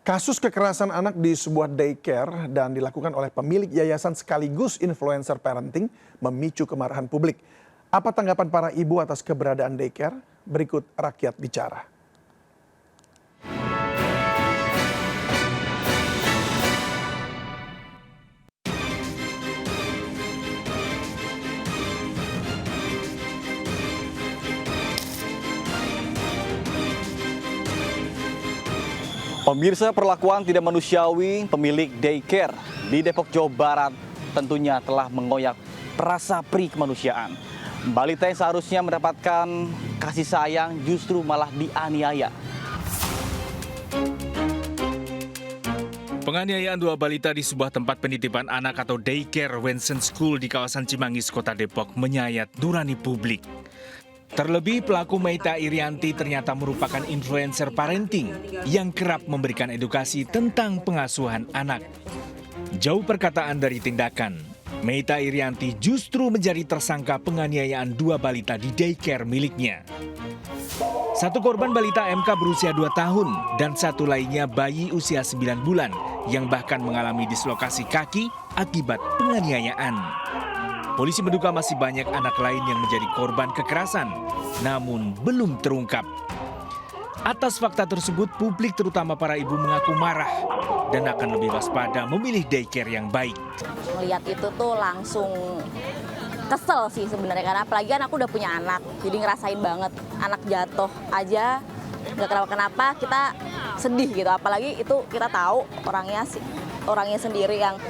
Kasus kekerasan anak di sebuah daycare dan dilakukan oleh pemilik yayasan sekaligus influencer parenting memicu kemarahan publik. Apa tanggapan para ibu atas keberadaan daycare? Berikut Rakyat Bicara. Pemirsa, perlakuan tidak manusiawi pemilik daycare di Depok, Jawa Barat tentunya telah mengoyak rasa perih kemanusiaan. Balita yang seharusnya mendapatkan kasih sayang justru malah dianiaya. Penganiayaan dua balita di sebuah tempat penitipan anak atau daycare Wensen School di kawasan Cimanggis, Kota Depok menyayat nurani publik. Terlebih pelaku Meita Irianti ternyata merupakan influencer parenting yang kerap memberikan edukasi tentang pengasuhan anak. Jauh perkataan dari tindakan, Meita Irianti justru menjadi tersangka penganiayaan dua balita di daycare miliknya. Satu korban balita MK berusia 2 tahun dan satu lainnya bayi usia 9 bulan yang bahkan mengalami dislokasi kaki akibat penganiayaan. Polisi menduga masih banyak anak lain yang menjadi korban kekerasan, namun belum terungkap. Atas fakta tersebut, publik terutama para ibu mengaku marah dan akan lebih waspada memilih daycare yang baik. Melihat itu tuh langsung kesel sih sebenarnya, karena apalagi kan aku udah punya anak, jadi ngerasain banget anak jatuh aja nggak kenapa-kenapa kita sedih gitu, apalagi itu kita tahu orangnya sendiri yang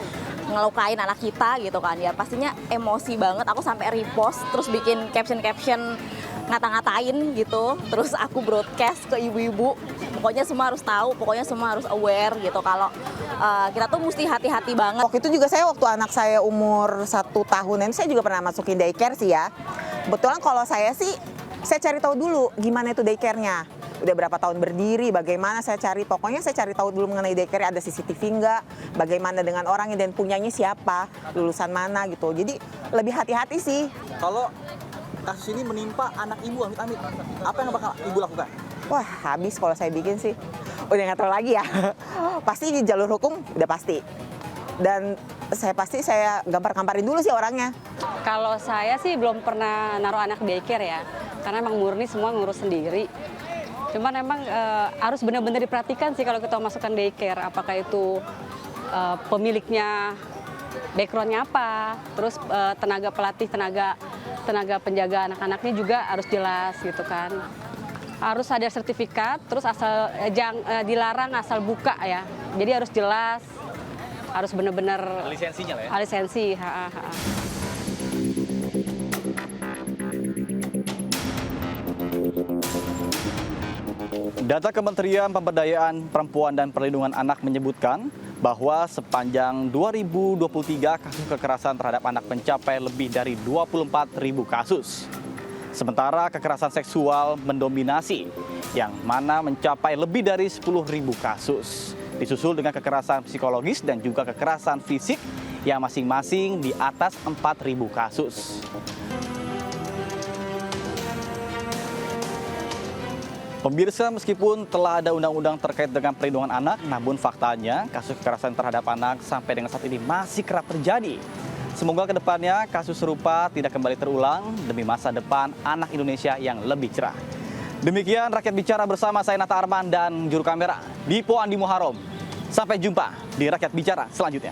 ngelukain anak kita gitu kan, ya pastinya emosi banget. Aku sampai repost terus bikin caption ngata-ngatain gitu, terus aku broadcast ke ibu-ibu, pokoknya semua harus tahu, pokoknya semua harus aware gitu kalau kita tuh mesti hati-hati banget. Waktu itu juga waktu anak saya umur 1 tahunan, saya juga pernah masukin daycare sih ya. Kebetulan kalau saya cari tahu dulu gimana itu daycare-nya. Udah berapa tahun berdiri, bagaimana saya cari tahu dulu mengenai daycare, ada CCTV enggak, bagaimana dengan orangnya dan punyanya siapa, lulusan mana gitu. Jadi lebih hati-hati sih. Kalau kasus ini menimpa anak ibu, amit-amit, apa yang bakal ibu lakukan? Wah, habis kalau saya bikin sih. Udah nggak tahu lagi ya. Pasti di jalur hukum udah pasti. Dan saya gampar-gamparin dulu sih orangnya. Kalau saya sih belum pernah naruh anak daycare ya, karena emang murni semua ngurus sendiri. Cuman emang harus benar-benar diperhatikan sih kalau kita masukkan daycare, apakah itu pemiliknya backgroundnya apa, terus tenaga pelatih, tenaga penjaga anak-anaknya juga harus jelas gitu kan. Harus ada sertifikat, terus dilarang asal buka ya. Jadi harus jelas, harus benar-benar Lisensinya lah ya? Lisensi. Data Kementerian Pemberdayaan Perempuan dan Perlindungan Anak menyebutkan bahwa sepanjang 2023 kasus kekerasan terhadap anak mencapai lebih dari 24.000 kasus. Sementara kekerasan seksual mendominasi, yang mana mencapai lebih dari 10.000 kasus. Disusul dengan kekerasan psikologis dan juga kekerasan fisik yang masing-masing di atas 4.000 kasus. Pemirsa, meskipun telah ada undang-undang terkait dengan perlindungan anak, namun faktanya kasus kekerasan terhadap anak sampai dengan saat ini masih kerap terjadi. Semoga kedepannya kasus serupa tidak kembali terulang demi masa depan anak Indonesia yang lebih cerah. Demikian Rakyat Bicara bersama saya Nata Arman dan juru kamera Dipo Andi Muharom. Sampai jumpa di Rakyat Bicara selanjutnya.